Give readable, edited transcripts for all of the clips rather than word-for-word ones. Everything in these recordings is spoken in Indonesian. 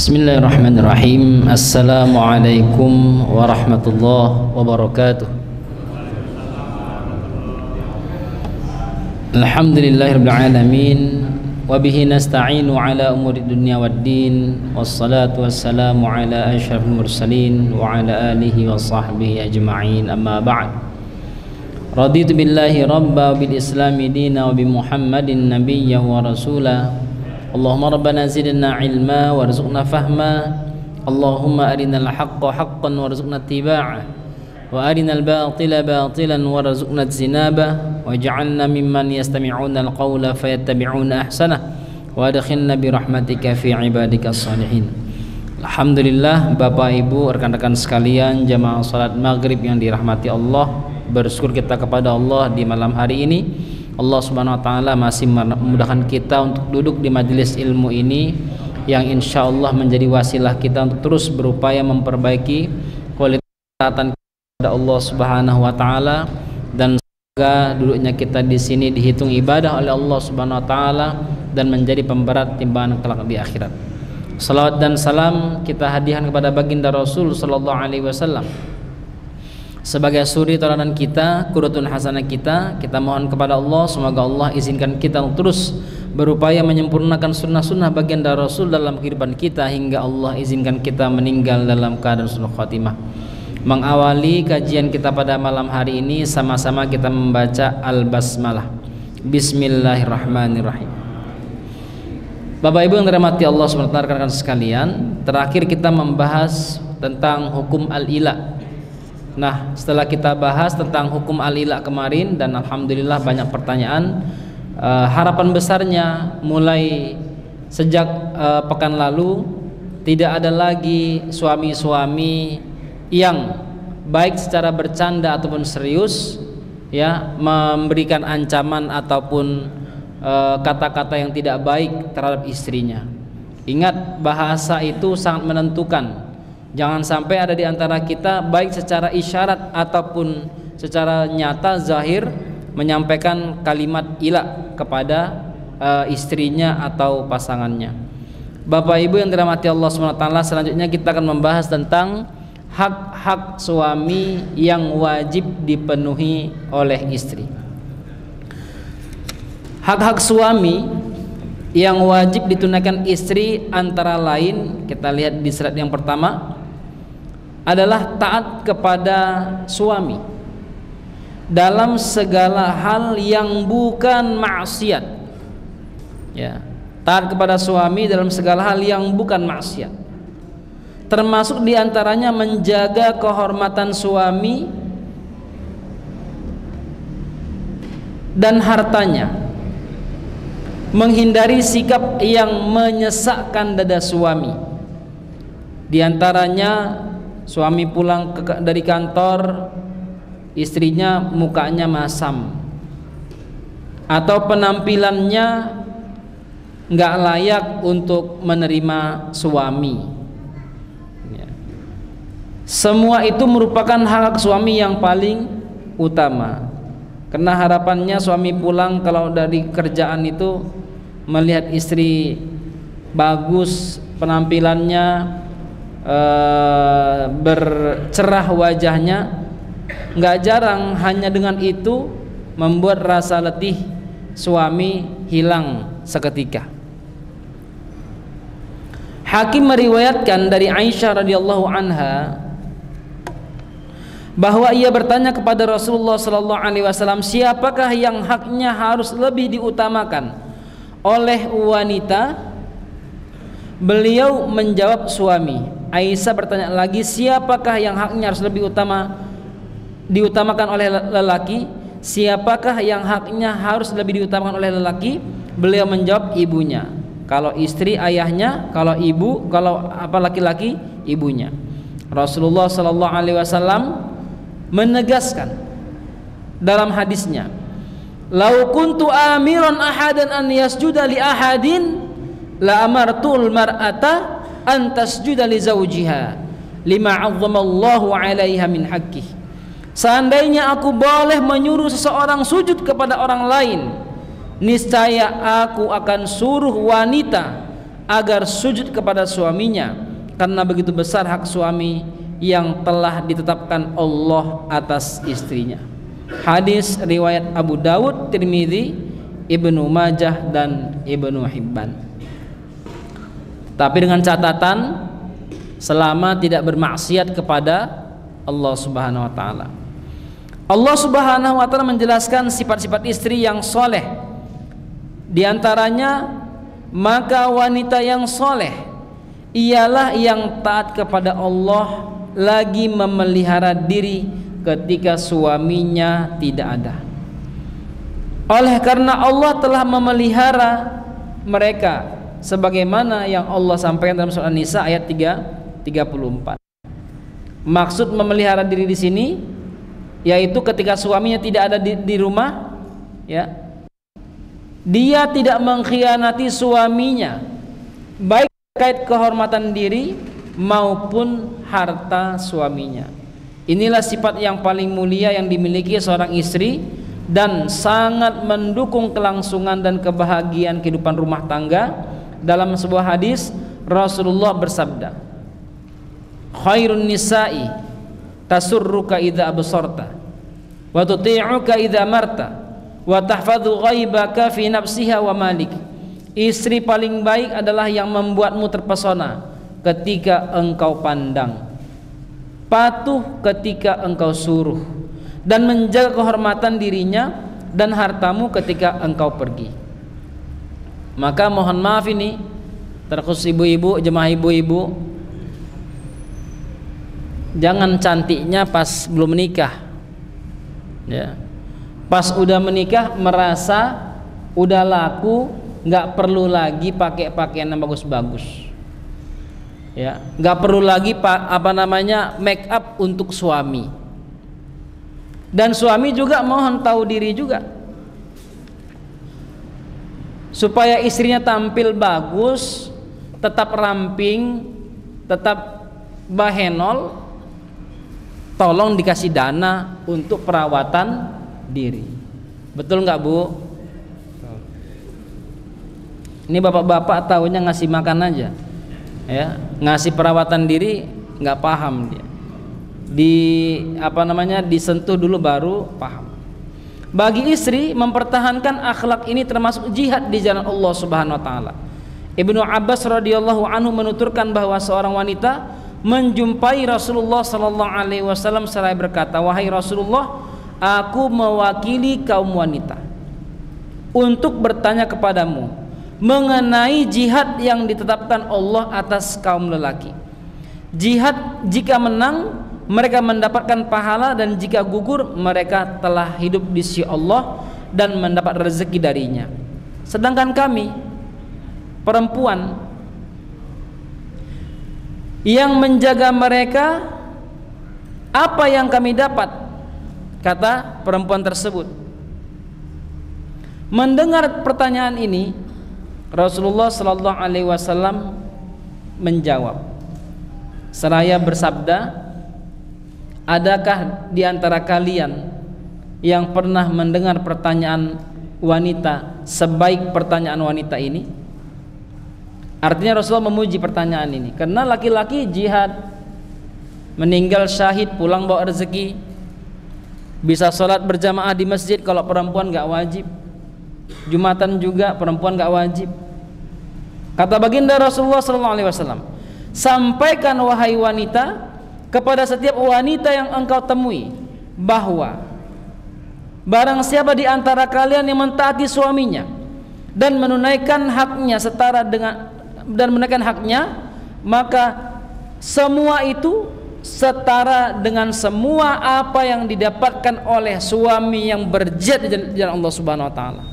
Bismillahirrahmanirrahim. Assalamualaikum warahmatullahi wabarakatuh. Alhamdulillahirabbil alamin wa bihi nasta'inu ala umuri dunya waddin wassalatu wassalamu ala asyrafil mursalin wa ala alihi wa sahbihi ajma'in, amma ba'd. Raditu billahi rabba wa bil islami dina wa bi Muhammadin nabiyya wa rasula. Allahumma rabbana zidna ilma warzuqna fahma. Allahumma arinal haqqa haqqan warzuqna ittiba'ah wa arinal batila batilan warzuqna ijtinabah waj'alna mimman yastami'una alqawla fayattabi'una ahsanah wa adkhilna bi rahmatika fi ibadikas shalihin. Alhamdulillah, Bapak Ibu, rekan-rekan sekalian, jamaah salat maghrib yang dirahmati Allah, bersyukur kita kepada Allah di malam hari ini. Allah Subhanahu wa taala masih memudahkan kita untuk duduk di majelis ilmu ini yang insya Allah menjadi wasilah kita untuk terus berupaya memperbaiki kualitas ketaatan kepada Allah Subhanahu wa taala, dan semoga duduknya kita di sini dihitung ibadah oleh Allah Subhanahu wa taala dan menjadi pemberat timbangan kelak di akhirat. Salawat dan salam kita hadiahkan kepada baginda Rasul sallallahu alaihi wasallam sebagai suri tauladan kita, qudwatun hasanah kita. Kita mohon kepada Allah, semoga Allah izinkan kita untuk terus berupaya menyempurnakan sunnah-sunnah baginda Rasul dalam kehidupan kita hingga Allah izinkan kita meninggal dalam keadaan husnul khatimah. Mengawali kajian kita pada malam hari ini, sama-sama kita membaca Al-Basmalah. Bismillahirrahmanirrahim. Bapak Ibu yang dirahmati Allah SWT, rekan-rekan sekalian, terakhir kita membahas tentang hukum al-ila. Nah, setelah kita bahas tentang hukum al-ila kemarin, dan alhamdulillah banyak pertanyaan, harapan besarnya mulai sejak pekan lalu tidak ada lagi suami-suami yang baik secara bercanda ataupun serius ya memberikan ancaman ataupun kata-kata yang tidak baik terhadap istrinya. Ingat, bahasa itu sangat menentukan. Jangan sampai ada di antara kita baik secara isyarat ataupun secara nyata zahir menyampaikan kalimat ila kepada istrinya atau pasangannya. Bapak Ibu yang dirahmati Allah SWT, selanjutnya kita akan membahas tentang hak-hak suami yang wajib dipenuhi oleh istri. Hak-hak suami yang wajib ditunaikan istri antara lain, kita lihat di slide yang pertama, adalah taat kepada suami dalam segala hal yang bukan maksiat. Ya, taat kepada suami dalam segala hal yang bukan maksiat. Termasuk diantaranya menjaga kehormatan suami dan hartanya, menghindari sikap yang menyesakkan dada suami. Diantaranya suami pulang dari kantor, istrinya mukanya masam atau penampilannya nggak layak untuk menerima suami. Semua itu merupakan hak suami yang paling utama, karena harapannya suami pulang kalau dari kerjaan itu melihat istri bagus, penampilannya bercerah wajahnya. Nggak jarang hanya dengan itu membuat rasa letih suami hilang seketika. Hakim meriwayatkan dari Aisyah radhiyallahu anha bahwa ia bertanya kepada Rasulullah sallallahu alaihi wasallam, siapakah yang haknya harus lebih diutamakan oleh wanita? Beliau menjawab suami. Aisyah bertanya lagi, siapakah yang haknya harus lebih diutamakan oleh lelaki? Siapakah yang haknya harus lebih diutamakan oleh lelaki? Beliau menjawab, ibunya. Kalau istri ayahnya, kalau ibu, kalau laki-laki ibunya. Rasulullah sallallahu alaihi wasallam menegaskan dalam hadisnya, "Lau kuntu amiran ahadan an yasjuda li ahadin la amartul mar'ata an tasjuda li zawjiha lima 'azzamallahu 'alaiha min haqqih." Seandainya aku boleh menyuruh seseorang sujud kepada orang lain, niscaya aku akan suruh wanita agar sujud kepada suaminya, karena begitu besar hak suami yang telah ditetapkan Allah atas istrinya. Hadis riwayat Abu Dawud, Tirmidzi, Ibnu Majah dan Ibnu Hibban. Tapi dengan catatan selama tidak bermaksiat kepada Allah Subhanahu wa taala. Allah Subhanahu wa taala menjelaskan sifat-sifat istri yang soleh. Di antaranya, maka wanita yang soleh ialah yang taat kepada Allah, lagi memelihara diri ketika suaminya tidak ada. Oleh karena Allah telah memelihara mereka sebagaimana yang Allah sampaikan dalam surah An-Nisa ayat 34. Maksud memelihara diri di sini yaitu ketika suaminya tidak ada di rumah, ya, dia tidak mengkhianati suaminya, baik terkait kehormatan diri maupun harta suaminya. Inilah sifat yang paling mulia yang dimiliki seorang istri dan sangat mendukung kelangsungan dan kebahagiaan kehidupan rumah tangga. Dalam sebuah hadis Rasulullah bersabda, khairun nisa'i tasurruka idza absarta wa tuti'uka idza marta wa tahfadhu ghaibaka fi nafsiha wa malik. Istri paling baik adalah yang membuatmu terpesona ketika engkau pandang, patuh ketika engkau suruh, dan menjaga kehormatan dirinya dan hartamu ketika engkau pergi. Maka mohon maaf ini terkhusus ibu-ibu, jemaah ibu-ibu, jangan cantiknya pas belum menikah, ya. Pas udah menikah merasa udah laku, nggak perlu lagi pakai pakaian yang bagus-bagus, ya, nggak perlu lagi make up untuk suami. Dan suami juga mohon tahu diri juga, supaya istrinya tampil bagus, tetap ramping, tetap bahenol, tolong dikasih dana untuk perawatan diri. Betul nggak, Bu? Ini bapak-bapak tahunya ngasih makan aja, ya, ngasih perawatan diri nggak paham dia. Disentuh dulu baru paham. Bagi istri mempertahankan akhlak ini termasuk jihad di jalan Allah Subhanahu wa taala. Ibnu Abbas radhiyallahu anhu menuturkan bahwa seorang wanita menjumpai Rasulullah sallallahu alaihi wasallam seraya berkata, "Wahai Rasulullah, aku mewakili kaum wanita untuk bertanya kepadamu mengenai jihad yang ditetapkan Allah atas kaum lelaki. Jihad jika menang mereka mendapatkan pahala, dan jika gugur mereka telah hidup di sisi Allah dan mendapat rezeki darinya. Sedangkan kami perempuan yang menjaga mereka, apa yang kami dapat?" Kata perempuan tersebut. Mendengar pertanyaan ini, Rasulullah sallallahu alaihi wasallam menjawab seraya bersabda, "Adakah di antara kalian yang pernah mendengar pertanyaan wanita sebaik pertanyaan wanita ini?" Artinya Rasulullah memuji pertanyaan ini, karena laki-laki jihad, meninggal syahid, pulang bawa rezeki, bisa sholat berjamaah di masjid. Kalau perempuan nggak wajib, Jumatan juga perempuan nggak wajib. Kata baginda Rasulullah SAW, "Sampaikan wahai wanita kepada setiap wanita yang engkau temui bahwa barang siapa di antara kalian yang mentaati suaminya dan menunaikan haknya maka semua itu setara dengan semua apa yang didapatkan oleh suami yang berjihad di jalan Allah Subhanahu wa taala."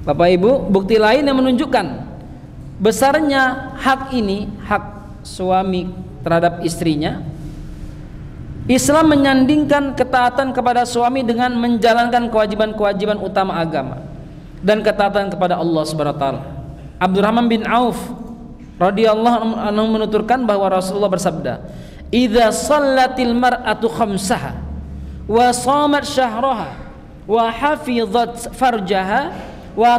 Bapak Ibu, bukti lain yang menunjukkan besarnya hak ini, hak suami terhadap istrinya, Islam menyandingkan ketaatan kepada suami dengan menjalankan kewajiban-kewajiban utama agama dan ketaatan kepada Allah Subhanahu wa taala. Abdurrahman bin Auf radhiyallahu anhu menuturkan bahwa Rasulullah bersabda, "Idza shallatil mar'atu khamsaha wa shamat syahraha wa hafizat farjaha wa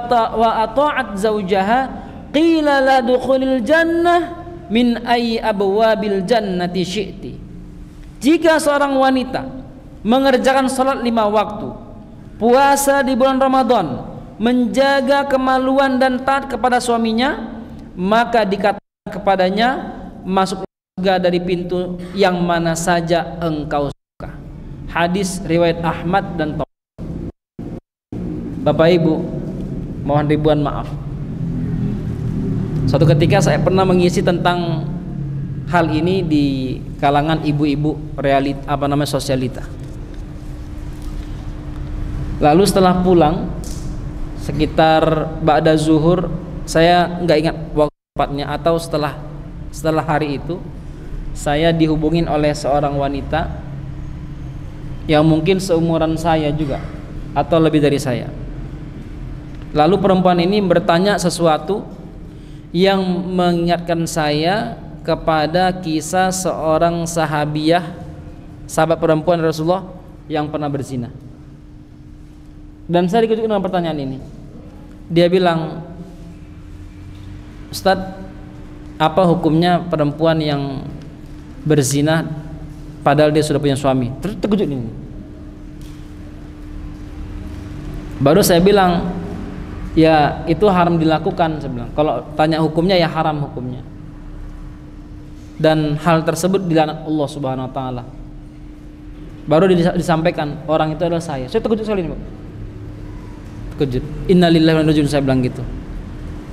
ata'at zawjaha qila la dukhulil jannah min ayyi abwabil jannati syi'ti. Jika seorang wanita mengerjakan salat 5 waktu, puasa di bulan Ramadan, menjaga kemaluan dan taat kepada suaminya, maka dikatakan kepadanya, masuk surga dari pintu yang mana saja engkau suka. Hadis riwayat Ahmad dan Tabrani. Bapak Ibu, mohon ribuan maaf. Suatu ketika saya pernah mengisi tentang hal ini di kalangan ibu-ibu sosialita. Lalu setelah pulang sekitar ba'da zuhur, saya nggak ingat waktu tepatnya, atau setelah hari itu saya dihubungin oleh seorang wanita yang mungkin seumuran saya juga atau lebih dari saya. Lalu perempuan ini bertanya sesuatu yang mengingatkan saya kepada kisah seorang sahabat perempuan Rasulullah yang pernah berzina. Dan saya dikejutkan dengan pertanyaan ini. Dia bilang, Ustadz, apa hukumnya perempuan yang berzina padahal dia sudah punya suami? Terkejut ini. Baru saya bilang, ya itu haram dilakukan. Saya bilang, kalau tanya hukumnya, ya haram hukumnya. Dan hal tersebut dilaknat Allah Subhanahu Wa Taala. Baru disampaikan, orang itu adalah saya. Saya terkejut sekali ini, Pak. Terkejut. Innalillahi wa inna ilaihi raji'un, saya bilang gitu.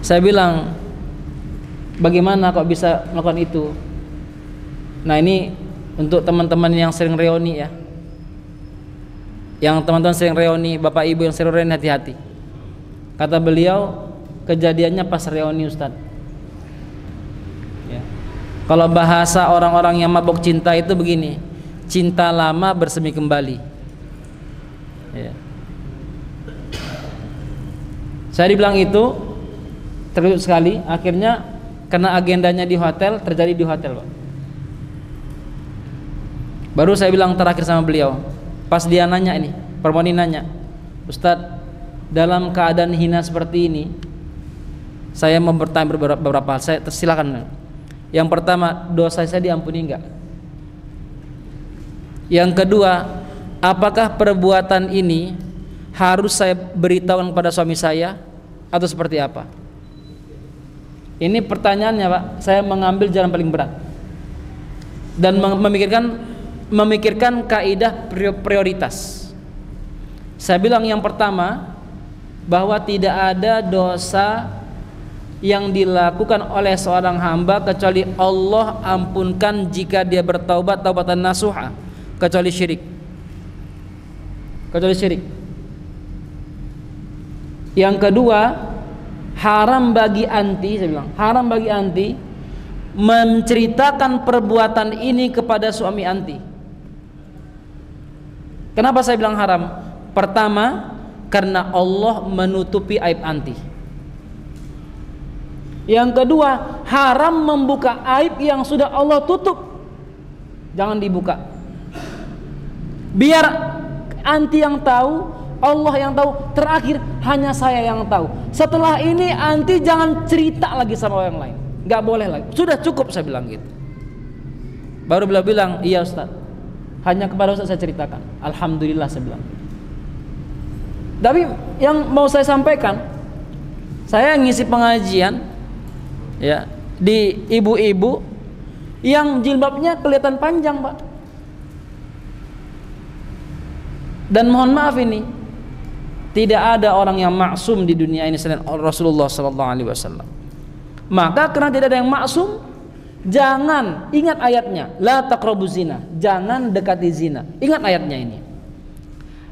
Saya bilang, bagaimana kok bisa melakukan itu? Nah, ini untuk teman-teman yang sering reuni ya. Yang teman-teman sering reuni, Bapak Ibu yang sering reuni, hati-hati. Kata beliau, kejadiannya pas reuni, Ustaz. Ya. Kalau bahasa orang-orang yang mabuk cinta itu begini, cinta lama bersemi kembali. Ya. Saya dibilang itu, terkejut sekali. Akhirnya karena agendanya di hotel, terjadi di hotel, Pak. Baru saya bilang terakhir sama beliau, pas dia nanya ini, perempuan ini nanya, Ustadz, dalam keadaan hina seperti ini, saya mau bertanya beberapa hal. Saya silakan. Yang pertama, dosa saya diampuni enggak? Yang kedua, apakah perbuatan ini harus saya beritahukan kepada suami saya atau seperti apa? Ini pertanyaannya, Pak. Saya mengambil jalan paling berat dan memikirkan kaidah prioritas. Saya bilang yang pertama, bahwa tidak ada dosa yang dilakukan oleh seorang hamba kecuali Allah ampunkan jika dia bertaubat taubatan nasuha, kecuali syirik. Yang kedua, haram bagi anti, saya bilang, haram bagi anti menceritakan perbuatan ini kepada suami anti. Kenapa saya bilang haram? Pertama, karena Allah menutupi aib anti. Yang kedua, haram membuka aib yang sudah Allah tutup. Jangan dibuka. Biar anti yang tahu, Allah yang tahu, terakhir hanya saya yang tahu. Setelah ini anti jangan cerita lagi sama orang lain. Gak boleh lagi. Sudah cukup, saya bilang gitu. Baru beliau bilang, iya Ustaz, hanya kepada Ustaz saya ceritakan. Alhamdulillah, saya bilang. Tapi yang mau saya sampaikan, saya ngisi pengajian ya di ibu-ibu yang jilbabnya kelihatan panjang, Pak. Dan mohon maaf, ini tidak ada orang yang maksum di dunia ini selain Rasulullah SAW. Maka karena tidak ada yang maksum, jangan, ingat ayatnya, la taqrabuz zina, jangan dekati zina. Ingat ayatnya ini.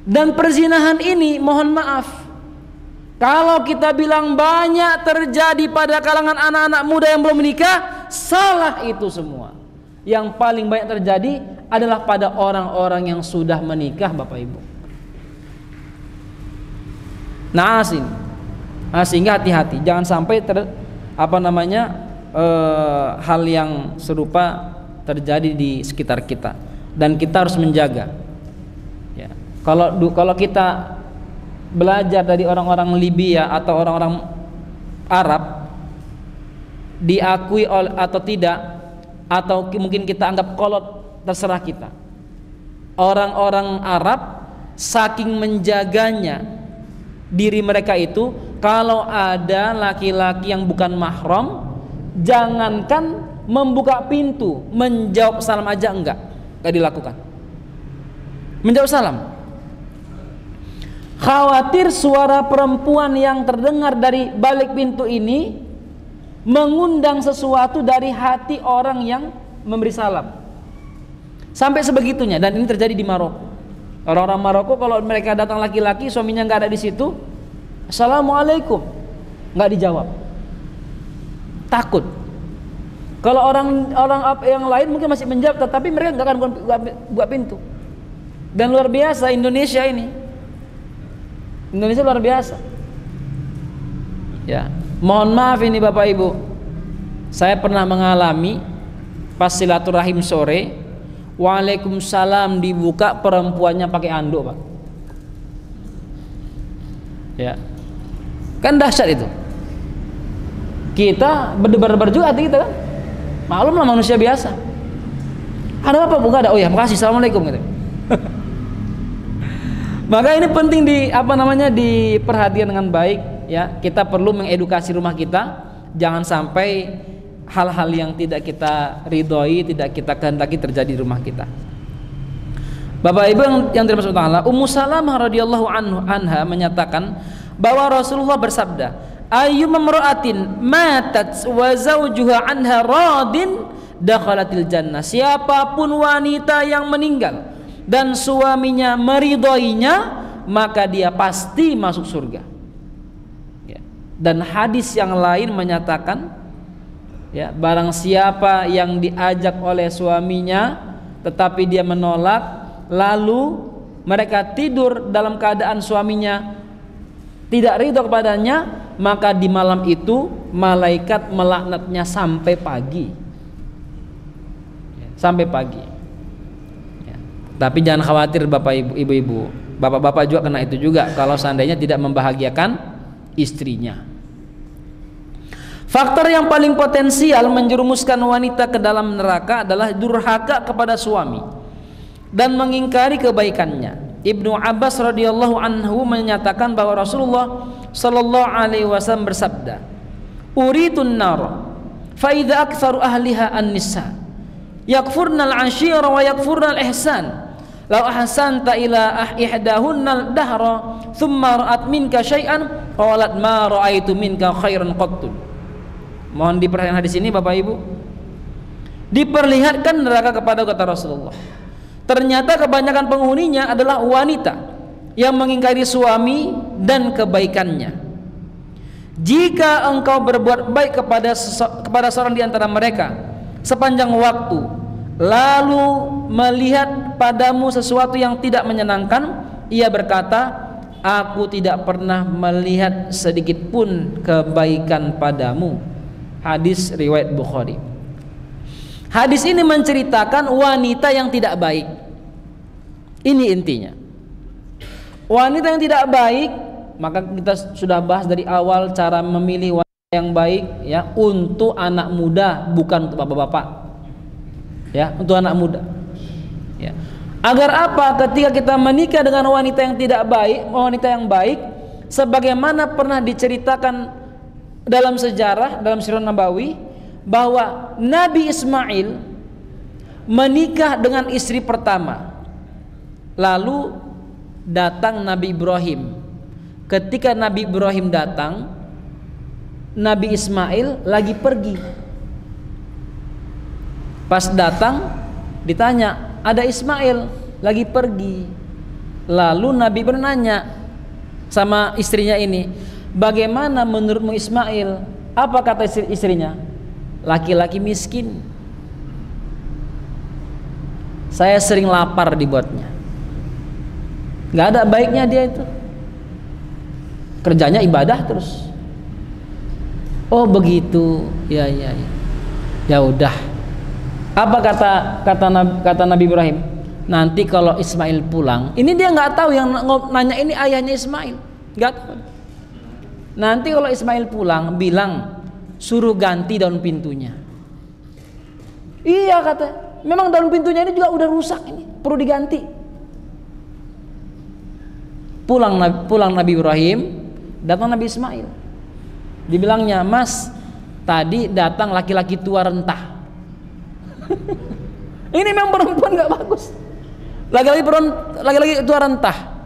Dan perzinahan ini, mohon maaf, kalau kita bilang banyak terjadi pada kalangan anak-anak muda yang belum menikah, salah itu semua. Yang paling banyak terjadi adalah pada orang-orang yang sudah menikah, Bapak Ibu. Nah, sehingga hati-hati, jangan sampai hal yang serupa terjadi di sekitar kita, dan kita harus menjaga. Ya. Kalau kita belajar dari orang-orang Libya atau orang-orang Arab, diakui atau tidak, atau mungkin kita anggap kolot, terserah kita. Orang-orang Arab saking menjaganya diri mereka itu, kalau ada laki-laki yang bukan mahram, jangankan membuka pintu, menjawab salam aja enggak dilakukan. Menjawab salam, khawatir suara perempuan yang terdengar dari balik pintu ini mengundang sesuatu dari hati orang yang memberi salam. Sampai sebegitunya, dan ini terjadi di Maroko. Orang-orang Maroko kalau mereka datang laki-laki, suaminya nggak ada di situ, assalamualaikum, nggak dijawab, takut. Kalau orang yang lain mungkin masih menjawab, tetapi mereka nggak akan buka pintu. Dan luar biasa Indonesia ini, Indonesia luar biasa. Ya, mohon maaf ini Bapak Ibu, saya pernah mengalami pas silaturahim sore, waalaikumsalam dibuka, perempuannya pakai anduk Pak. Ya, kan dahsyat itu. Kita berdebar-debar juga hati kita kan, maklumlah manusia biasa. Ada apa bukan ada? Oh ya, makasih, assalamualaikum gitu. Maka ini penting diperhatikan dengan baik ya. Kita perlu mengedukasi rumah kita, jangan sampai hal-hal yang tidak kita ridhoi, tidak kita kehendaki terjadi di rumah kita. Bapak Ibu yang dirahmati Allah, Ummu Salamah radhiyallahu anha menyatakan bahwa Rasulullah bersabda, ayyuma imra'atin matat wa zawjuha anha radin dakhalatil jannah. Siapapun wanita yang meninggal dan suaminya meridhoinya, maka dia pasti masuk surga. Ya. Dan hadis yang lain menyatakan, ya, barang siapa yang diajak oleh suaminya tetapi dia menolak, lalu mereka tidur dalam keadaan suaminya tidak ridho kepadanya, maka di malam itu malaikat melaknatnya sampai pagi. Sampai pagi. Ya. Tapi jangan khawatir Bapak Ibu-ibu, bapak-bapak juga kena itu juga kalau seandainya tidak membahagiakan istrinya. Faktor yang paling potensial menjerumuskan wanita ke dalam neraka adalah durhaka kepada suami dan mengingkari kebaikannya. Ibnu Abbas radhiyallahu anhu menyatakan bahwa Rasulullah sallallahu alaihi wasallam bersabda, "Uritun nar fa idza aktsaru ahliha an-nisa yakfurna al-'ashira wa yakfurna al-ihsan. Law ahsanta ila ihdahunna al-dahra thumma ra'at minka syai'an qalat ma ra'aitu minka khairan qattu." Mohon diperhatikan hadis ini Bapak Ibu. Diperlihatkan neraka kepada kata Rasulullah. Ternyata kebanyakan penghuninya adalah wanita yang mengingkari suami dan kebaikannya. Jika engkau berbuat baik kepada seorang di antara mereka sepanjang waktu, lalu melihat padamu sesuatu yang tidak menyenangkan, ia berkata, aku tidak pernah melihat sedikit pun kebaikan padamu. Hadis riwayat Bukhari. Hadis ini menceritakan wanita yang tidak baik. Ini intinya. Wanita yang tidak baik, maka kita sudah bahas dari awal cara memilih wanita yang baik ya, untuk anak muda, bukan untuk bapak-bapak. Ya, untuk anak muda. Ya. Agar apa? Ketika kita menikah dengan wanita yang tidak baik, wanita yang baik, sebagaimana pernah diceritakan dalam sejarah, dalam Sirah Nabawi, bahwa Nabi Ismail menikah dengan istri pertama, lalu datang Nabi Ibrahim. Ketika Nabi Ibrahim datang, Nabi Ismail lagi pergi. Pas datang ditanya, ada Ismail lagi pergi. Lalu Nabi bertanya sama istrinya ini, bagaimana menurutmu Ismail? Apa kata istrinya? Laki-laki miskin. Saya sering lapar dibuatnya. Gak ada baiknya dia itu. Kerjanya ibadah terus. Oh begitu. Ya. Ya udah. Apa kata Nabi Ibrahim? Nanti kalau Ismail pulang, ini dia nggak tahu, yang nanya ini ayahnya Ismail, nggak tahu. Nanti kalau Ismail pulang, bilang suruh ganti daun pintunya. Iya kata, memang daun pintunya ini juga udah rusak ini, perlu diganti. Pulang Nabi Ibrahim, datang Nabi Ismail. Dibilangnya, "Mas, tadi datang laki-laki tua rentah." Ini memang perempuan nggak bagus. Laki-laki tua rentah.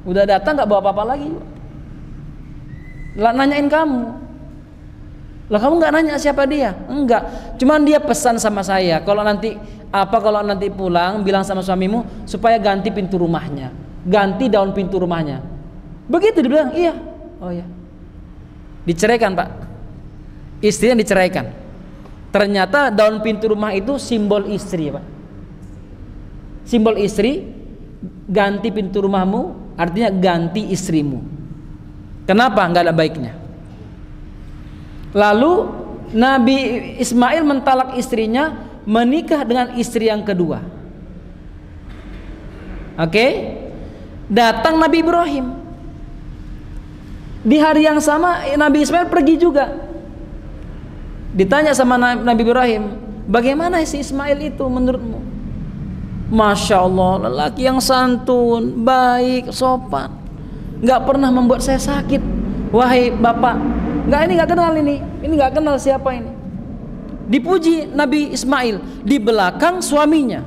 Udah datang nggak bawa apa-apa lagi. Lah nanyain kamu. Lah kamu nggak nanya siapa dia? Enggak. Cuman dia pesan sama saya, kalau nanti pulang bilang sama suamimu supaya ganti pintu rumahnya, ganti daun pintu rumahnya. Begitu dibilang, iya. Oh ya. Diceraikan, Pak. Istrinya diceraikan. Ternyata daun pintu rumah itu simbol istri, Pak. Simbol istri, ganti pintu rumahmu artinya ganti istrimu. Kenapa? Nggak ada baiknya. Lalu Nabi Ismail mentalak istrinya, menikah dengan istri yang kedua. Oke? Datang Nabi Ibrahim. Di hari yang sama Nabi Ismail pergi juga. Ditanya sama Nabi Ibrahim, bagaimana si Ismail itu menurutmu? Masya Allah, lelaki yang santun, baik, sopan, nggak pernah membuat saya sakit. Wahai bapak, ini nggak kenal ini nggak kenal siapa ini. Dipuji Nabi Ismail di belakang suaminya.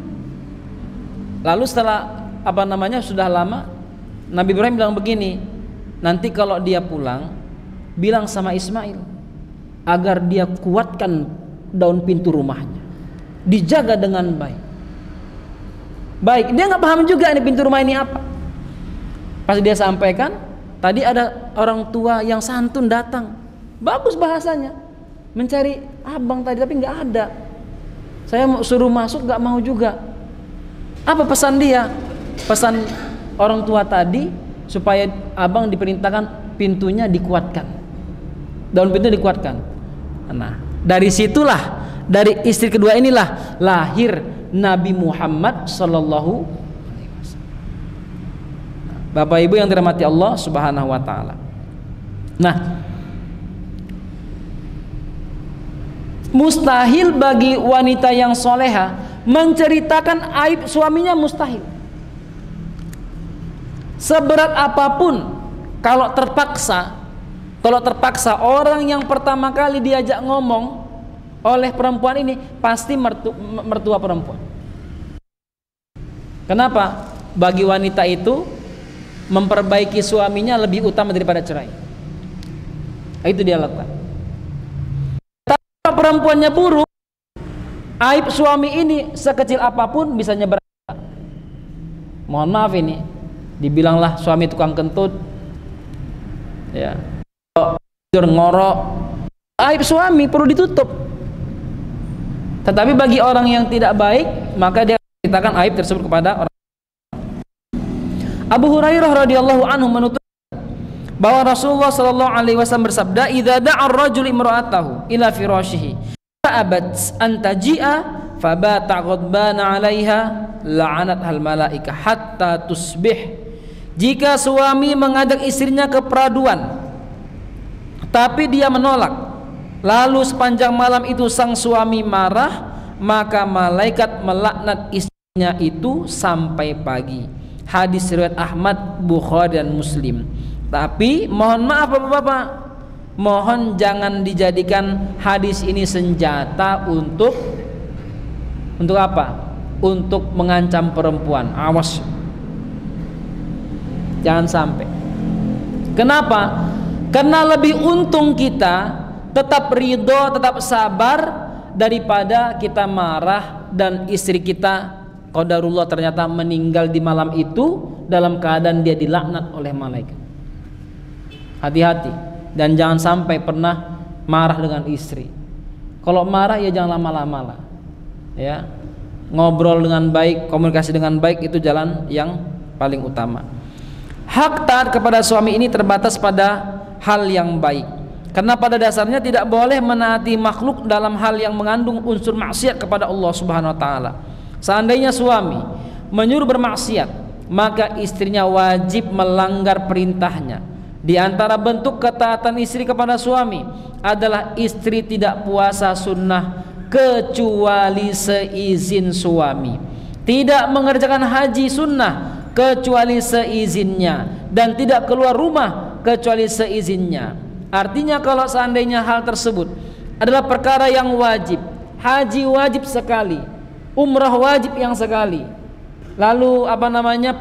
Lalu setelah sudah lama, Nabi Ibrahim bilang begini, nanti kalau dia pulang, bilang sama Ismail agar dia kuatkan daun pintu rumahnya, dijaga dengan baik. Baik, dia nggak paham juga ini pintu rumah ini apa. Pas dia sampaikan, tadi ada orang tua yang santun datang, bagus bahasanya, mencari abang tadi tapi nggak ada. Saya mau suruh masuk nggak mau juga. Apa pesan dia? Pesan orang tua tadi supaya abang diperintahkan pintunya dikuatkan, daun pintu dikuatkan. Nah, dari situlah, dari istri kedua inilah lahir Nabi Muhammad sallallahu alaihi wasallam. Bapak Ibu yang dirahmati Allah Subhanahu wa taala. Nah, mustahil bagi wanita yang soleha menceritakan aib suaminya, mustahil. Seberat apapun, kalau terpaksa orang yang pertama kali diajak ngomong oleh perempuan ini pasti mertua perempuan. Kenapa? Bagi wanita itu memperbaiki suaminya lebih utama daripada cerai. Itu dia lakukan. Tapi kalau perempuannya buruk, aib suami ini sekecil apapun bisa nyebar. Mohon maaf ini, dibilanglah suami tukang kentut, ya, tidur ngorok, aib suami perlu ditutup. Tetapi bagi orang yang tidak baik, maka dia ceritakan aib tersebut kepada orang. Abu Hurairah radhiyallahu anhu menuturkan bahwa Rasulullah sallallahu alaihi wasallam bersabda, "Idza da'a ar-rajulu imra'atahu ila firashihi fa'abat an taji'a fabata ghadbana 'alaiha la'anathal malaika hatta tusbih." Jika suami mengajak istrinya ke peraduan tapi dia menolak, lalu sepanjang malam itu sang suami marah, maka malaikat melaknat istrinya itu sampai pagi. Hadis riwayat Ahmad, Bukhari dan Muslim. Tapi mohon maaf Bapak-bapak, mohon jangan dijadikan hadis ini senjata untuk apa? Untuk mengancam perempuan. Awas, jangan sampai. Kenapa? Karena lebih untung kita tetap ridho, tetap sabar daripada kita marah dan istri kita qadarullah ternyata meninggal di malam itu dalam keadaan dia dilaknat oleh malaikat. Hati-hati dan jangan sampai pernah marah dengan istri. Kalau marah ya jangan lama-lama lah. Ya. Ngobrol dengan baik, komunikasi dengan baik itu jalan yang paling utama. Hak taat kepada suami ini terbatas pada hal yang baik. Karena pada dasarnya tidak boleh menaati makhluk dalam hal yang mengandung unsur maksiat kepada Allah Subhanahu wa taala. Seandainya suami menyuruh bermaksiat, maka istrinya wajib melanggar perintahnya Di antara bentuk ketaatan istri kepada suami adalah istri tidak puasa sunnah kecuali seizin suami, tidak mengerjakan haji sunnah kecuali seizinnya, dan tidak keluar rumah kecuali seizinnya. Artinya kalau seandainya hal tersebut adalah perkara yang wajib, haji wajib sekali, umrah wajib yang sekali, lalu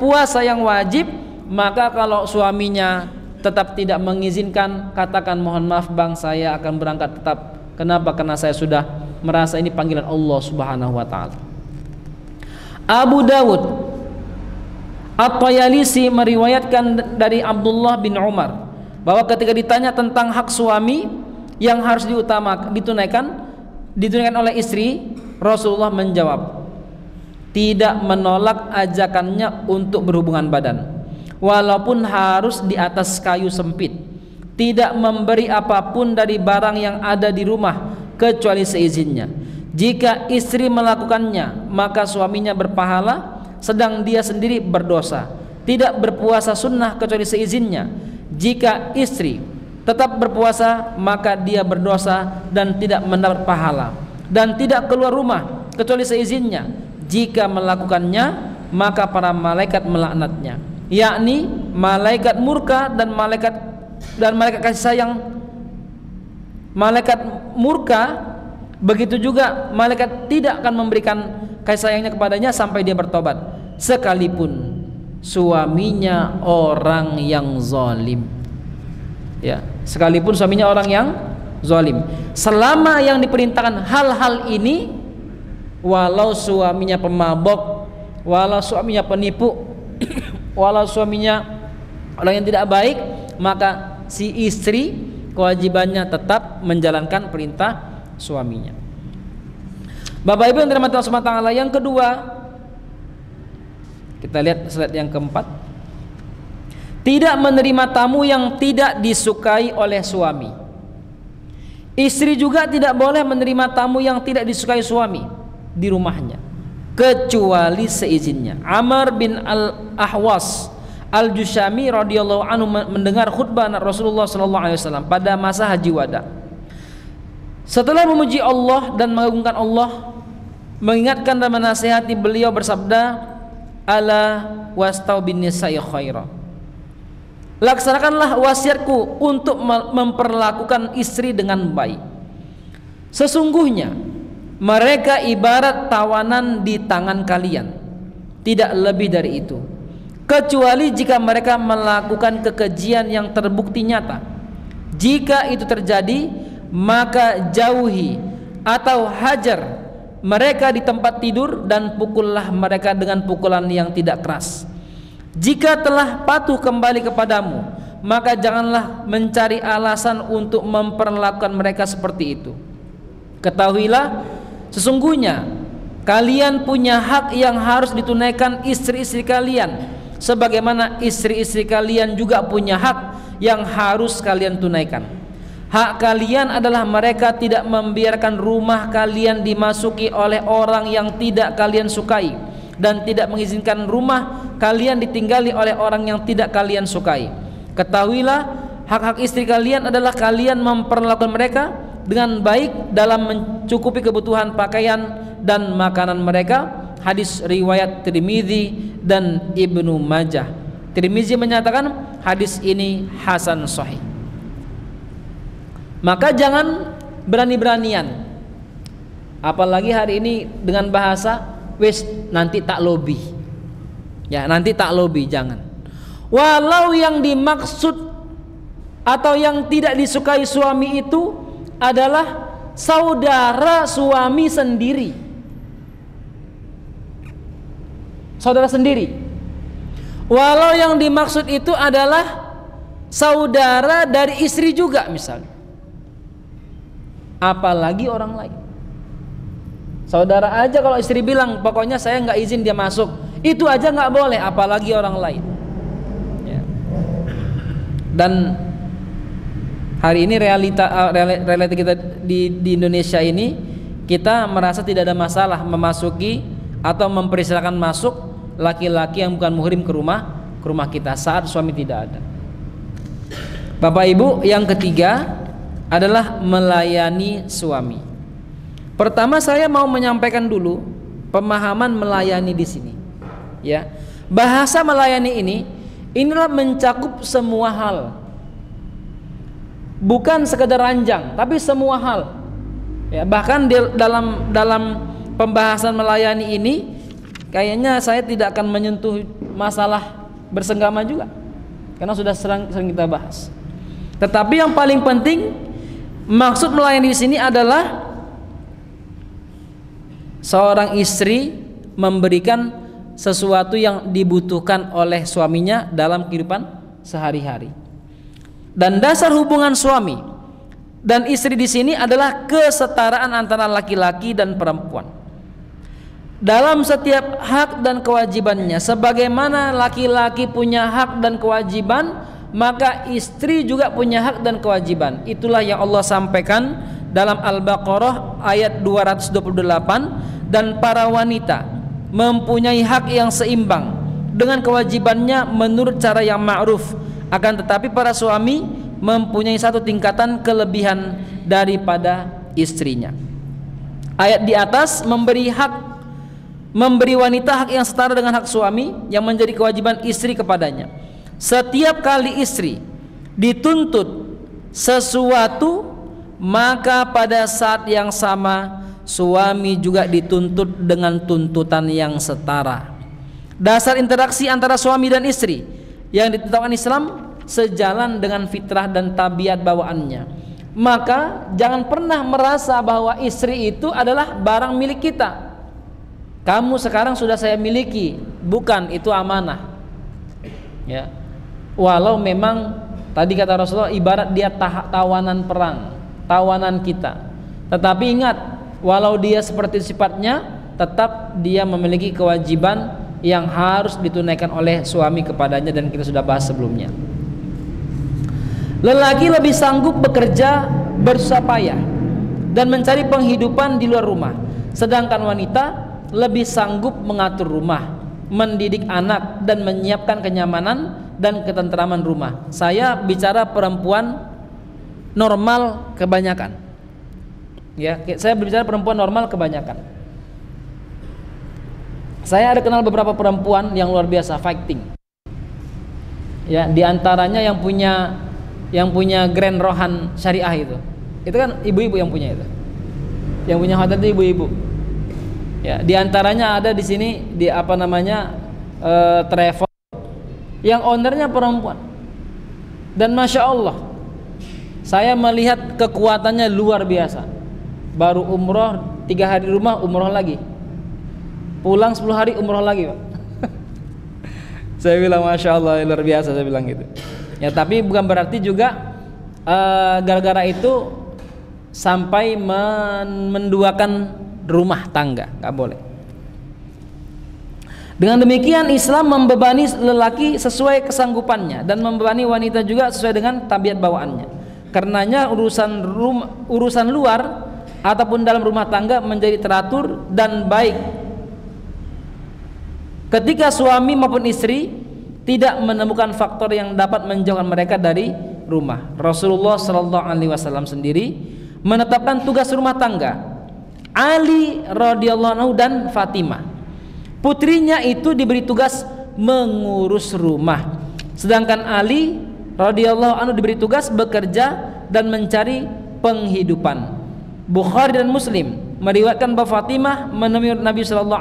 puasa yang wajib, maka kalau suaminya tetap tidak mengizinkan, katakan mohon maaf bang, saya akan berangkat tetap. Kenapa? Karena saya sudah merasa ini panggilan Allah Subhanahu wa taala. Abu Dawud At-Tayalisi meriwayatkan dari Abdullah bin Umar bahwa ketika ditanya tentang hak suami yang harus ditunaikan oleh istri, Rasulullah menjawab, tidak menolak ajakannya untuk berhubungan badan walaupun harus di atas kayu sempit, tidak memberi apapun dari barang yang ada di rumah kecuali seizinnya. Jika istri melakukannya, maka suaminya berpahala, sedang dia sendiri berdosa. Tidak berpuasa sunnah kecuali seizinnya. Jika istri tetap berpuasa, maka dia berdosa dan tidak mendapat pahala, dan tidak keluar rumah kecuali seizinnya. Jika melakukannya, maka para malaikat melaknatnya, yakni malaikat murka dan malaikat kasih sayang. Malaikat murka, begitu juga malaikat tidak akan memberikan kasih sayangnya kepadanya sampai dia bertobat, sekalipun suaminya orang yang zalim. Ya, sekalipun suaminya orang yang zalim, selama yang diperintahkan hal-hal ini, walau suaminya pemabok, walau suaminya penipu, walau suaminya orang yang tidak baik, maka si istri kewajibannya tetap menjalankan perintah suaminya. Bapak Ibu yang dirahmati Allah Subhanahu wa taala, yang kedua, kita lihat slide yang keempat. Tidak menerima tamu yang tidak disukai oleh suami. Istri juga tidak boleh menerima tamu yang tidak disukai suami di rumahnya kecuali seizinnya. Amr bin Al-Ahwas Al-Jushami radhiyallahu anhu mendengar khutbah Rasulullah sallallahu alaihi wasallam pada masa haji wada. Setelah memuji Allah dan mengagungkan Allah, mengingatkan dan menasihati, beliau bersabda, ala wastau bin nisa'i khaira. Laksanakanlah wasiatku untuk memperlakukan istri dengan baik. Sesungguhnya mereka ibarat tawanan di tangan kalian, tidak lebih dari itu, kecuali jika mereka melakukan kekejian yang terbukti nyata. Jika itu terjadi, maka jauhi atau hajar mereka di tempat tidur dan pukullah mereka dengan pukulan yang tidak keras. Jika telah patuh kembali kepadamu, maka janganlah mencari alasan untuk memperlakukan mereka seperti itu. Ketahuilah, sesungguhnya kalian punya hak yang harus ditunaikan istri-istri kalian, sebagaimana istri-istri kalian juga punya hak yang harus kalian tunaikan. Hak kalian adalah mereka tidak membiarkan rumah kalian dimasuki oleh orang yang tidak kalian sukai, dan tidak mengizinkan rumah kalian ditinggali oleh orang yang tidak kalian sukai. Ketahuilah, hak-hak istri kalian adalah kalian memperlakukan mereka dengan baik dalam mencukupi kebutuhan pakaian dan makanan mereka. Hadis riwayat Tirmidzi dan Ibnu Majah. Tirmidzi menyatakan hadis ini hasan sahih. Maka jangan berani-beranian, apalagi hari ini dengan bahasa wis nanti tak lobby. Ya, nanti tak lobby, jangan. Walau yang dimaksud atau yang tidak disukai suami itu adalah saudara suami sendiri, saudara sendiri. Walau yang dimaksud itu adalah saudara dari istri juga misalnya, apalagi orang lain. Saudara aja kalau istri bilang pokoknya saya nggak izin dia masuk, itu aja nggak boleh, apalagi orang lain. Ya. Dan hari ini realita kita di Indonesia ini, kita merasa tidak ada masalah memasuki atau mempersilahkan masuk laki-laki yang bukan muhrim ke rumah kita saat suami tidak ada. Bapak Ibu, yang ketiga adalah melayani suami. Pertama saya mau menyampaikan dulu pemahaman melayani di sini. Ya. Bahasa melayani inilah mencakup semua hal. Bukan sekedar ranjang, tapi semua hal. Ya, bahkan dalam pembahasan melayani ini kayaknya saya tidak akan menyentuh masalah bersenggama juga, karena sudah sering kita bahas. Tetapi yang paling penting, maksud melayani di sini adalah seorang istri memberikan sesuatu yang dibutuhkan oleh suaminya dalam kehidupan sehari-hari. Dan dasar hubungan suami dan istri di sini adalah kesetaraan antara laki-laki dan perempuan dalam setiap hak dan kewajibannya. Sebagaimana laki-laki punya hak dan kewajiban, maka istri juga punya hak dan kewajiban. Itulah yang Allah sampaikan dalam Al-Baqarah ayat 228. Dan para wanita mempunyai hak yang seimbang dengan kewajibannya menurut cara yang ma'ruf. Akan tetapi para suami mempunyai satu tingkatan kelebihan daripada istrinya. Ayat di atas memberi wanita hak yang setara dengan hak suami yang menjadi kewajiban istri kepadanya. Setiap kali istri dituntut sesuatu, maka pada saat yang sama suami juga dituntut dengan tuntutan yang setara. Dasar interaksi antara suami dan istri yang ditetapkan Islam sejalan dengan fitrah dan tabiat bawaannya. Maka jangan pernah merasa bahwa istri itu adalah barang milik kita. Kamu sekarang sudah saya miliki, bukan, itu amanah. Ya. Walau memang tadi kata Rasulullah ibarat dia tawanan perang, tawanan kita. Tetapi ingat, walau dia seperti sifatnya, tetap dia memiliki kewajiban yang harus ditunaikan oleh suami kepadanya, dan kita sudah bahas sebelumnya. Lelaki lebih sanggup bekerja bersusah payah dan mencari penghidupan di luar rumah, sedangkan wanita lebih sanggup mengatur rumah, mendidik anak, dan menyiapkan kenyamanan dan ketentraman rumah. Saya bicara perempuan normal kebanyakan. Ya, saya berbicara perempuan normal kebanyakan. Saya ada kenal beberapa perempuan yang luar biasa fighting. Ya, diantaranya yang punya Grand Rohan Syariah itu kan ibu-ibu yang punya itu. Yang punya hotel itu ibu-ibu. Ya, diantaranya ada di sini di travel yang ownernya perempuan. Dan masya Allah, saya melihat kekuatannya luar biasa. Baru umroh 3 hari di rumah, umroh lagi. Pulang 10 hari umroh lagi, Pak. Saya bilang masya Allah, luar biasa, saya bilang gitu. Ya, tapi bukan berarti juga gara-gara itu sampai menduakan rumah tangga, nggak boleh. Dengan demikian Islam membebani lelaki sesuai kesanggupannya dan membebani wanita juga sesuai dengan tabiat bawaannya. Karenanya urusan luar ataupun dalam rumah tangga menjadi teratur dan baik ketika suami maupun istri tidak menemukan faktor yang dapat menjauhkan mereka dari rumah. Rasulullah SAW sendiri menetapkan tugas rumah tangga Ali radhiyallahu anhu dan Fatimah. Putrinya itu diberi tugas mengurus rumah, sedangkan Ali radhiyallahu anhu diberi tugas bekerja dan mencari penghidupan. Bukhari dan Muslim meriwayatkan bahwa Fatimah menemui Nabi SAW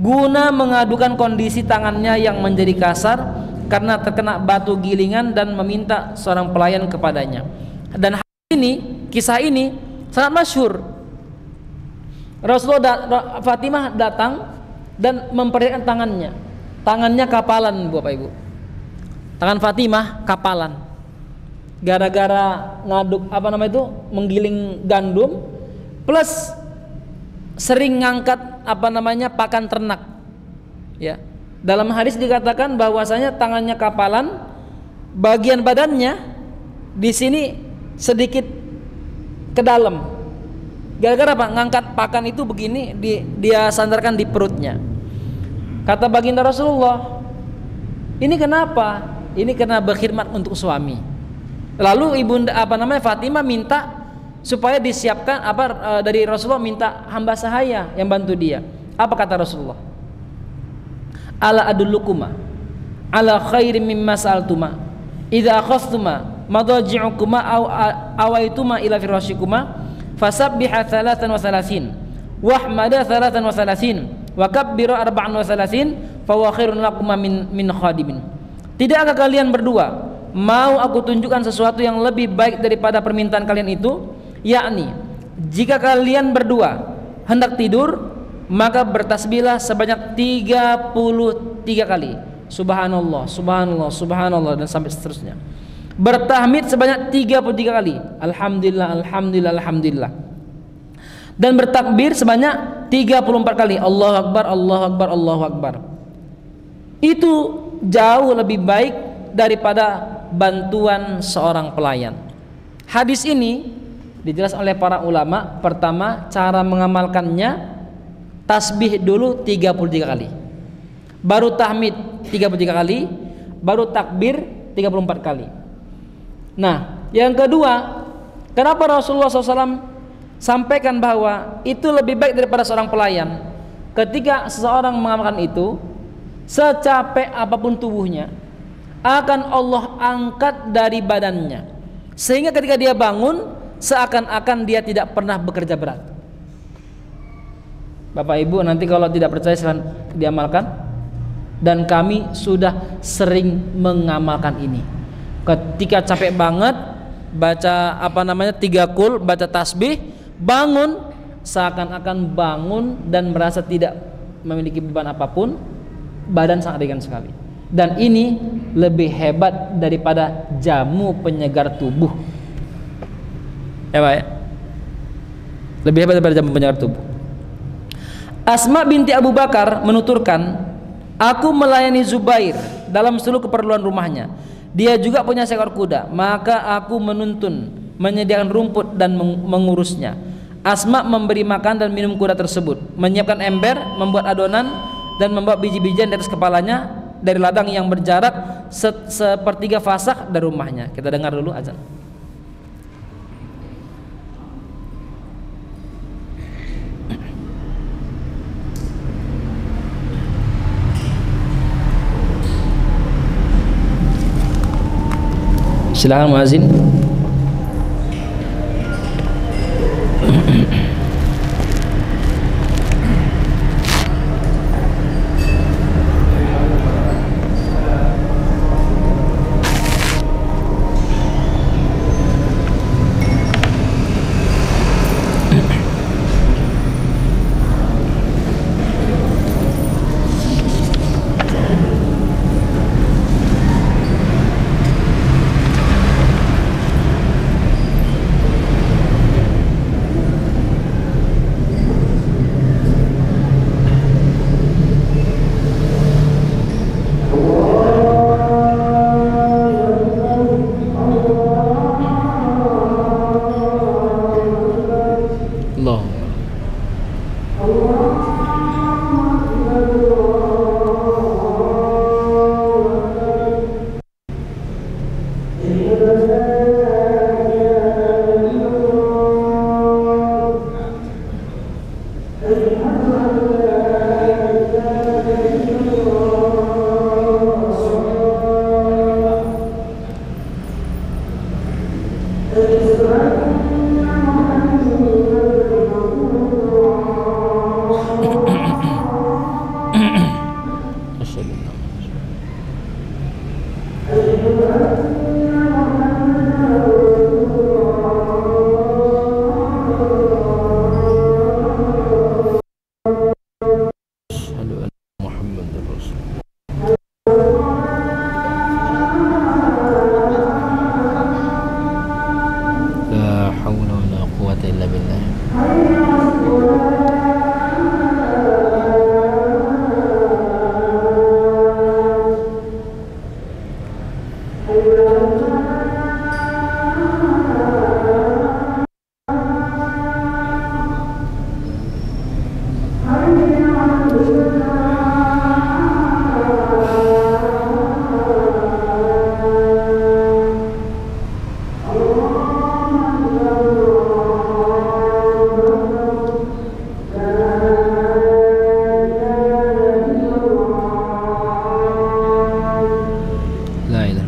guna mengadukan kondisi tangannya yang menjadi kasar karena terkena batu gilingan dan meminta seorang pelayan kepadanya. Dan kisah ini sangat masyhur. Fatimah datang dan memperlihatkan tangannya kapalan, Bapak Ibu. Tangan Fatimah kapalan. Gara-gara ngaduk menggiling gandum plus sering ngangkat pakan ternak. Ya. Dalam hadis dikatakan bahwasanya tangannya kapalan, bagian badannya di sini sedikit ke dalam. Gara-gara apa? Ngangkat pakan itu begini, dia sandarkan di perutnya. Kata baginda Rasulullah, ini kenapa? Ini karena berkhidmat untuk suami. Lalu ibunda Fatimah minta supaya disiapkan dari Rasulullah, minta hamba sahaya yang bantu dia. Apa kata Rasulullah? Ala adullukuma ala khairim mimma sa'altuma idza akhadhtuma madaji'ukuma aw awaituma ila firasyikuma fasabbiha 33 wahmada 33 wa kabbira 34 fa huwa khairun lakuma min khadimin. Tidakkah kalian berdua mau aku tunjukkan sesuatu yang lebih baik daripada permintaan kalian itu, yakni jika kalian berdua hendak tidur maka bertasbihlah sebanyak 33 kali, subhanallah subhanallah subhanallah, dan sampai seterusnya. Bertahmid sebanyak 33 kali, alhamdulillah alhamdulillah alhamdulillah, dan bertakbir sebanyak 34 kali, Allahu akbar Allahu akbar Allahu akbar. Itu jauh lebih baik daripada bantuan seorang pelayan. Hadis ini dijelaskan oleh para ulama. Pertama, cara mengamalkannya, tasbih dulu 33 kali, baru tahmid 33 kali, baru takbir 34 kali. Nah, yang kedua, kenapa Rasulullah SAW sampaikan bahwa itu lebih baik daripada seorang pelayan? Ketika seseorang mengamalkan itu, secapek apapun tubuhnya akan Allah angkat dari badannya, sehingga ketika dia bangun seakan-akan dia tidak pernah bekerja berat. Bapak Ibu nanti kalau tidak percaya silahkan diamalkan, dan kami sudah sering mengamalkan ini. Ketika capek banget baca 3 qul, baca tasbih, bangun seakan-akan bangun dan merasa tidak memiliki beban apapun, badan sangat ringan sekali. Dan ini lebih hebat daripada jamu penyegar tubuh, ya Pak ya? Lebih hebat daripada jamu penyegar tubuh. Asma binti Abu Bakar menuturkan, aku melayani Zubair dalam seluruh keperluan rumahnya. Dia juga punya seekor kuda, maka aku menuntun, menyediakan rumput dan mengurusnya. Asma memberi makan dan minum kuda tersebut, menyiapkan ember, membuat adonan, dan membawa biji-bijian di atas kepalanya dari ladang yang berjarak sepertiga fasakh dari rumahnya. Kita dengar dulu azan. Silakan muazin.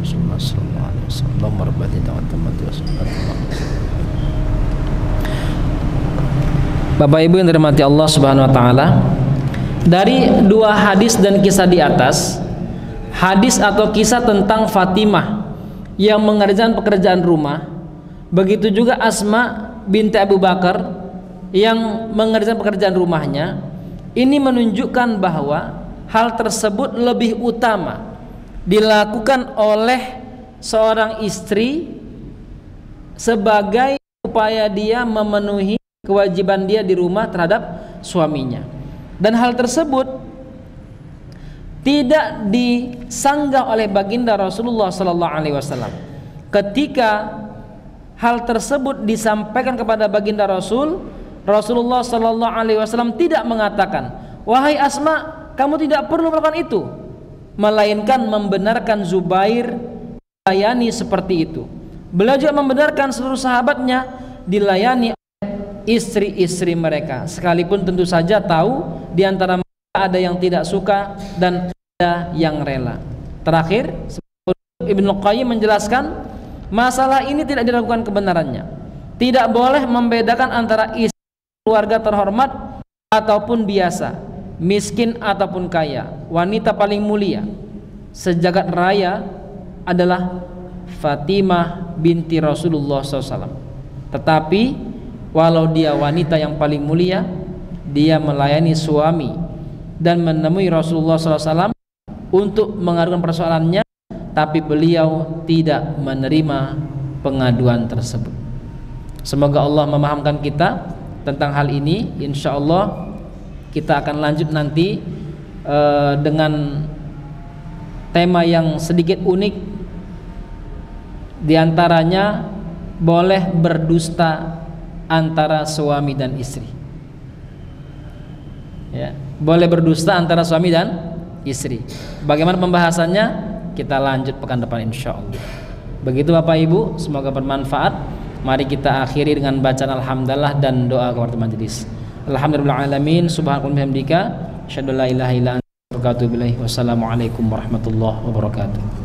Rasulullah sallallahu alaihi wasallam marbati ta'atamati wasallallahu. Bapak Ibu yang dirahmati Allah Subhanahu wa taala, dari dua hadis dan kisah di atas, hadis atau kisah tentang Fatimah yang mengerjakan pekerjaan rumah, begitu juga Asma binti Abu Bakar yang mengerjakan pekerjaan rumahnya, ini menunjukkan bahwa hal tersebut lebih utama dilakukan oleh seorang istri sebagai upaya dia memenuhi kewajiban dia di rumah terhadap suaminya. Dan hal tersebut tidak disanggah oleh baginda Rasulullah sallallahu alaihi wasallam. Ketika hal tersebut disampaikan kepada baginda Rasulullah sallallahu alaihi wasallam tidak mengatakan, "Wahai Asma, kamu tidak perlu melakukan itu," melainkan membenarkan Zubair dilayani seperti itu. Beliau juga membenarkan seluruh sahabatnya dilayani oleh istri-istri mereka, sekalipun tentu saja tahu di antara mereka ada yang tidak suka dan ada yang rela. Terakhir, Ibnu Qayyim menjelaskan masalah ini tidak diragukan kebenarannya. Tidak boleh membedakan antara istri keluarga terhormat ataupun biasa, miskin ataupun kaya, wanita paling mulia sejagat raya adalah Fatimah binti Rasulullah SAW. Tetapi walau dia wanita yang paling mulia, dia melayani suami dan menemui Rasulullah SAW untuk mengadukan persoalannya, tapi beliau tidak menerima pengaduan tersebut. Semoga Allah memahamkan kita tentang hal ini. Insya Allah kita akan lanjut nanti dengan tema yang sedikit unik. Di antaranya boleh berdusta antara suami dan istri. Ya, boleh berdusta antara suami dan istri. Bagaimana pembahasannya? Kita lanjut pekan depan insya Allah. Begitu Bapak Ibu, semoga bermanfaat. Mari kita akhiri dengan bacaan alhamdulillah dan doa kepada majelis. Alhamdulillahirrahmanirrahim. Subhanakallahumma hamdika asyhadu an la ilaha illa anta astaghfiruka wa atubu ilaik. Wassalamualaikum warahmatullahi wabarakatuh.